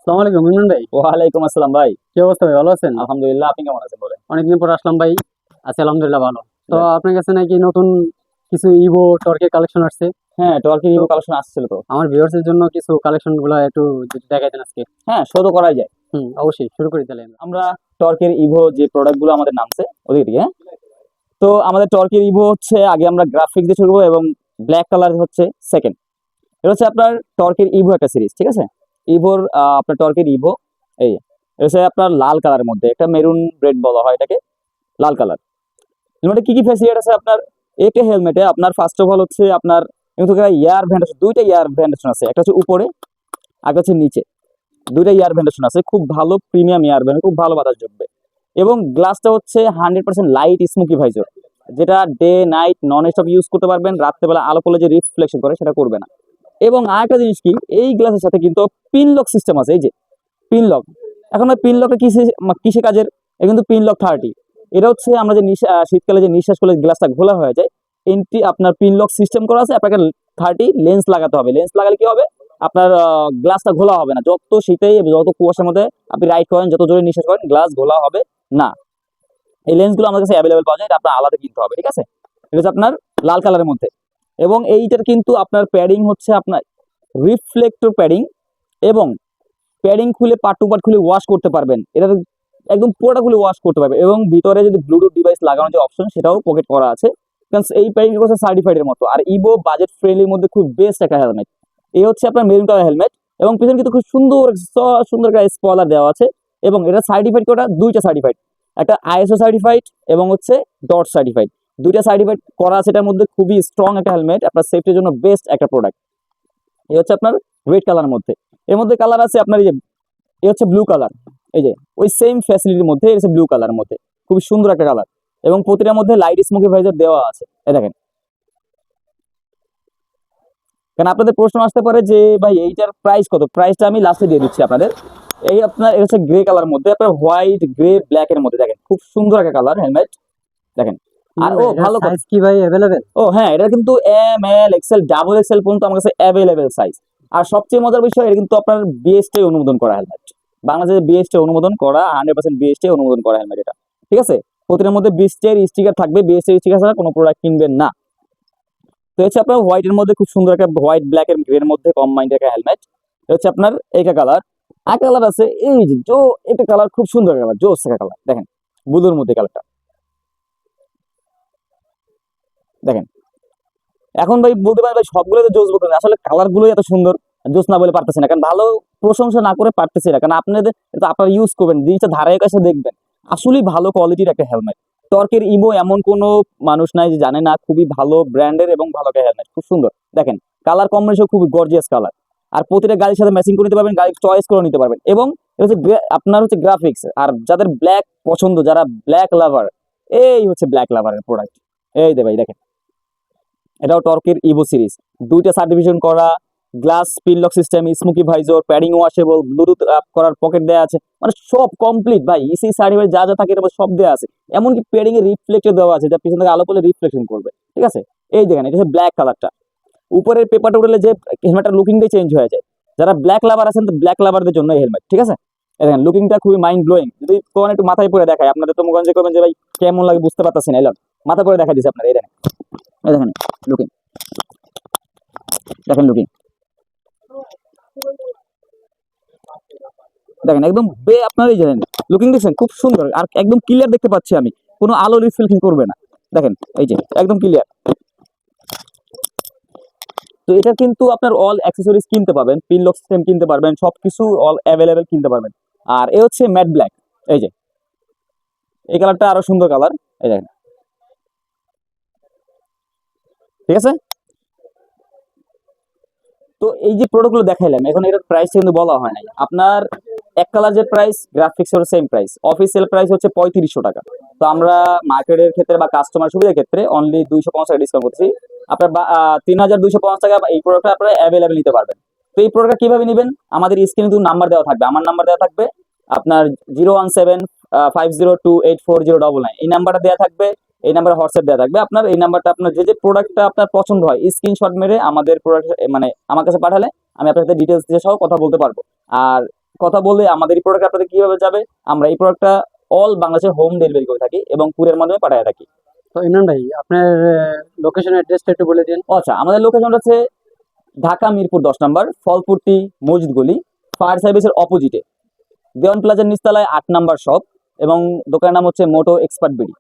আসসালামু আলাইকুম ইমরান ভাই। ওয়ালাইকুম আসসালাম ভাই। কি অবস্থা ভাই, ভালো আছেন? আলহামদুলিল্লাহ, আপনি কেমন আছেন বলেন? অনেকদিন পর আসলাম ভাই। আছি আলহামদুলিল্লাহ ভালো। তো যাক। আপনার কাছে নাকি নতুন কিছু ইভো টর্কের কালেকশন আসছে? হ্যাঁ, টর্কি তো রিভিউ কালেকশন আসছিল তো। আমার ভিউয়ার্সের জন্য কিছু কালেকশন গুলো একটু যদি দেখাইতেন আজকে। হ্যাঁ, শো তো করাই যায়। অবশ্যই শুরু করি তাহলে আমরা। আমরা টর্কের ইভো যে প্রোডাক্ট গুলো আমাদের নামছে ওদিকে থেকে, হ্যাঁ। তো আমাদের টর্কের ইভো হচ্ছে আগে আমরা গ্রাফিক্স দিয়ে শুরু করবো এবং ব্ল্যাক কালার হচ্ছে সেকেন্ড। এটা হচ্ছে আপনার টর্কের ইভো একটা সিরিজ, ঠিক আছে। ইভোর আপনার টর্কের ইভো এই এটা হচ্ছে আপনার লাল কালারের মধ্যে একটা মেরুন রেড বলা হয় এটাকে, লাল কালার। হেলমেটে কি কি ফ্যাসিলিটি আছে আপনার? একটা হেলমেটে আপনার ফার্স্ট অফ অল হচ্ছে আপনার ইয়ার ভেন্টেশন, দুইটা ইয়ার ভেন্টেশন আছে, একটা হচ্ছে উপরে আর হচ্ছে নিচে। দুইটা ইয়ার ভেন্টেশন আছে, খুব ভালো প্রিমিয়াম ইয়ার ভেন্ট, খুব ভালো বাতাস ঢুকবে। এবং গ্লাসটা হচ্ছে 100% লাইট স্মোকি ভাইজর, যেটা day night non stop use করতে পারবেন। রাত্রেবেলা আলো পড়লে যে রিফ্লেকশন করে সেটা করবে না। এবং আরেকটা জিনিস কি, এই গ্লাসের সাথে কিন্তু পিন লক সিস্টেম আছে। এই যে পিন লক, এখন পিন লকটা কিসে কাজের? এটা কিন্তু পিন লক 30। এটা হচ্ছে আমরা যে শীতকালে যে নিঃশ্বাস করলে গ্লাসটা ঘোলা হয়ে যায়, এন্টি আপনার পিন লক সিস্টেম করা আছে। আপনাকে 30 লেন্স লাগাতে হবে। লেন্স লাগালে কি হবে, আপনার গ্লাসটা ঘোলা হবে না। যত শীতেই যত কুয়াশার মধ্যে আপনি রাইড করেন, যত জোরে নিঃশ্বাস করেন, গ্লাস ঘোলা হবে না। এই লেন্সগুলো আমাদের কাছে অ্যাভেলেবেল পাওয়া যায়, এটা আপনার আলাদা কিনতে হবে, ঠিক আছে। এটা হচ্ছে আপনার লাল কালারের মধ্যে। এবং এইটার কিন্তু আপনার প্যাডিং হচ্ছে আপনার রিফ্লেক্টর প্যাডিং। এবং প্যাডিং খুলে পার্ট টু পার্ট খুলে ওয়াশ করতে পারবেন। এটা একদম পুরোটা খুলে ওয়াশ করতে পারবেন। এবং ভিতরে যদি ব্লুটুথ ডিভাইস লাগানোর যে অপশন, সেটাও পকেট করা আছে। কারণ এই প্যাডিং হচ্ছে সার্টিফাইড এর মতো। আর ইভো বাজেট ফ্রেন্ডলির মধ্যে খুব বেস্ট একটা হেলমেট। এই হচ্ছে আপনার মেরুন কালার হেলমেট। এবং পিছনে কিন্তু খুব সুন্দর সুন্দর একটা স্পয়লার দেওয়া আছে। এবং এটা সার্টিফাইড করা দুইটা সার্টিফাইড, একটা আইএসও সার্টিফাইড এবং হচ্ছে ডট সার্টিফাইড। দুইটা সার্টিফাইড করা আছে। এটার মধ্যে খুবই স্ট্রং একটা হেলমেট, আপনার সেফটির জন্য বেস্ট একটা প্রোডাক্ট। এই হচ্ছে আপনার রেড কালারের মধ্যে। এর মধ্যে কালার আছে আপনার এই যে, এই হচ্ছে ব্লু কালার। এই যে ওই সেম ফ্যাসিলিটির মধ্যে এটা হচ্ছে ব্লু কালারের মধ্যে, খুবই সুন্দর একটা কালার। এবং প্রতিটার মধ্যে লাইট স্মোকি ভাইজার দেওয়া আছে, এই দেখেন। কারণ আপনাদের প্রশ্ন আসতে পারে যে ভাই এইটার প্রাইস কত, প্রাইসটা আমি লাস্টে দিয়ে দিচ্ছি আপনাদের। এই আপনার এটা হচ্ছে গ্রে কালার মধ্যে, আপনার হোয়াইট গ্রে ব্ল্যাক এর মধ্যে, দেখেন খুব সুন্দর একটা কালার হেলমেট, দেখেন। আর ও ভালো কথা, সাইজ কি ভাই अवेलेबल? ও হ্যাঁ, এটা কিন্তু M L XL double XL পর্যন্ত আমার কাছে অ্যাভেলেবেল সাইজ। আর সবচেয়ে মজার বিষয়, এটা কিন্তু আপনার বিএসটি অনুমোদন করা হেলমেট। বাংলাদেশে বিএসটি অনুমোদন করা, 100% বিএসটি অনুমোদন করা হেলমেট এটা, ঠিক আছে। প্রতিটার মধ্যে বিএসটি এর স্টিকার থাকবে, বিএসটি স্টিকার ছাড়া কোনো প্রোডাক্ট কিনবেন না। তো হচ্ছে আপনার হোয়াইট এর মধ্যে খুব সুন্দর একটা হোয়াইট ব্ল্যাক এর গ্রে এর মধ্যে কম্বাইন্ড একটা হেলমেট। হচ্ছে আপনার এইটা কালার। আর কালার আছে এই যে এটা কালার খুব সুন্দর কালার, জোস একটা কালার, দেখেন ব্লুর মধ্যে কালারটা, দেখেন। এখন ভাই বলতে পারেন ভাই সবগুলো তো জোস বলতে আসলে কালার গুলোই এত সুন্দর, জোস না বলে পারতেছে না। কারণ ভালো প্রশংসা না করে পারতেছে না, কারণ আপনাদের এটা আপনারা ইউজ করবেন, জিনিসটা ধারে কাছে দেখবেন, আসলেই ভালো কোয়ালিটির একটা হেলমেট। টর্কের ইভো এমন কোনো মানুষ নাই যে জানে না, খুবই ভালো ব্র্যান্ডের এবং ভালো একটা হেলমেট, খুব সুন্দর। দেখেন কালার কম্বিনেশন খুবই গর্জিয়াস কালার। আর প্রতিটা গাড়ির সাথে ম্যাচিং করে নিতে পারবেন, গাড়ি চয়েস করে নিতে পারবেন। এবং এটা হচ্ছে আপনার হচ্ছে গ্রাফিক্স, আর যাদের ব্ল্যাক পছন্দ, যারা ব্ল্যাক লাভার, এই হচ্ছে ব্ল্যাক লাভারের প্রোডাক্ট। এই দে ভাই দেখেন, এটাও টর্কের ইভো সিরিজ, দুইটা সার্টিফিকেশন করা, glass pin lock system, smoky visor, padding washable, Bluetooth up করার পকেট দেওয়া আছে, মানে সব কমপ্লিট ভাই। ইসি সার্টিফাইড যা যা থাকে এটা সব দেওয়া আছে। এমনকি প্যাডিং এর রিফ্লেক্টর দেওয়া আছে, যা পিছন থেকে আলো পড়লে রিফ্লেকশন করবে, ঠিক আছে। এই দেখেন, এটা হচ্ছে ব্ল্যাক কালারটা। উপরের পেপারটা উঠলে যে হেলমেটটার লুকিংটাই চেঞ্জ হয়ে যায়। যারা ব্ল্যাক লাভার আছেন, তো ব্ল্যাক লাভারদের জন্য এই হেলমেট, ঠিক আছে। এই দেখেন লুকিংটা খুবই মাইন্ড ব্লোয়িং। যদি কোন একটু মাথায় পরে দেখায় আপনাদের, তো মুখে করবেন যে ভাই কেমন লাগে বুঝতে পারতেছি না, এলাম মাথা পরে দেখা দিচ্ছে আপনার। এই দেখেন, এই দেখেন লুকিং, দেখেন লুকিং, দেখেন একদম আপনারই জানেন লুকিং দেখছেন, খুব সুন্দর আর একদম ক্লিয়ার দেখতে পাচ্ছি আমি, কোনো আলো রিফ্লেকশন করবে না। দেখেন এই যে একদম ক্লিয়ার। তো এটা কিন্তু আপনার অল অ্যাক্সেসরিজ কিনতে পারবেন, পিন লক সিস্টেম কিনতে পারবেন, সবকিছু অল অ্যাভেলেবেল কিনতে পারবেন। আর এ হচ্ছে ম্যাট ব্ল্যাক, এই যে এই কালারটা আরো সুন্দর কালার, এই দেখেন, ঠিক আছে। তো এই যে প্রোডাক্টগুলো দেখাইলাম, এখন এটার প্রাইস কিন্তু বলা হয় নাই আপনার। এক কালার যে প্রাইস, গ্রাফিক্স এর সেম প্রাইস, অফিসিয়াল প্রাইস হচ্ছে 3500 টাকা। তো আমরা মার্কেটের ক্ষেত্রে বা কাস্টমার সুবিধার ক্ষেত্রে অনলি 250 টাকা ডিসকাউন্ট করছি। আপনার 3250 টাকা এই প্রোডাক্টটা আপনারা অ্যাভেলেবেল নিতে পারবেন। তো এই প্রোডাক্টটা কিভাবে নেবেন, আমাদের স্ক্রিনে কিন্তু নাম্বার দেওয়া থাকবে, আমার নাম্বার দেওয়া থাকবে, আপনার 01750284099, এই নাম্বারটা দেওয়া থাকবে। এই নাম্বারে হোয়াটসঅ্যাপ দেওয়া থাকবে। আপনার এই নাম্বারটা আপনার যে প্রোডাক্টটা আপনার পছন্দ হয়, স্ক্রিনশট মেরে আমাদের প্রোডাক্ট মানে আমার কাছে পাঠালে আমি আপনার সাথে ডিটেলস দিয়ে সহ কথা বলতে পারবো। আর কথা বললে আমাদের এই প্রোডাক্ট আপনাদের কিভাবে যাবে, আমরা এই প্রোডাক্টটা অল বাংলাদেশে হোম ডেলিভারি করে থাকি এবং কুরিয়ার মাধ্যমে পাঠিয়ে থাকি। তো ইমরান ভাই, আপনার লোকেশন অ্যাড্রেসটা একটু বলে দিন। ও আচ্ছা, আমাদের লোকেশন হচ্ছে ঢাকা মিরপুর 10 নম্বর, ফলপুরটি মসজিদ গলি, ফায়ার সার্ভিসের অপোজিটে, দেওয়ান প্লাজার নিচতলায় 8 নম্বর শপ, এবং দোকানের নাম হচ্ছে মোটো এক্সপার্ট বিডি।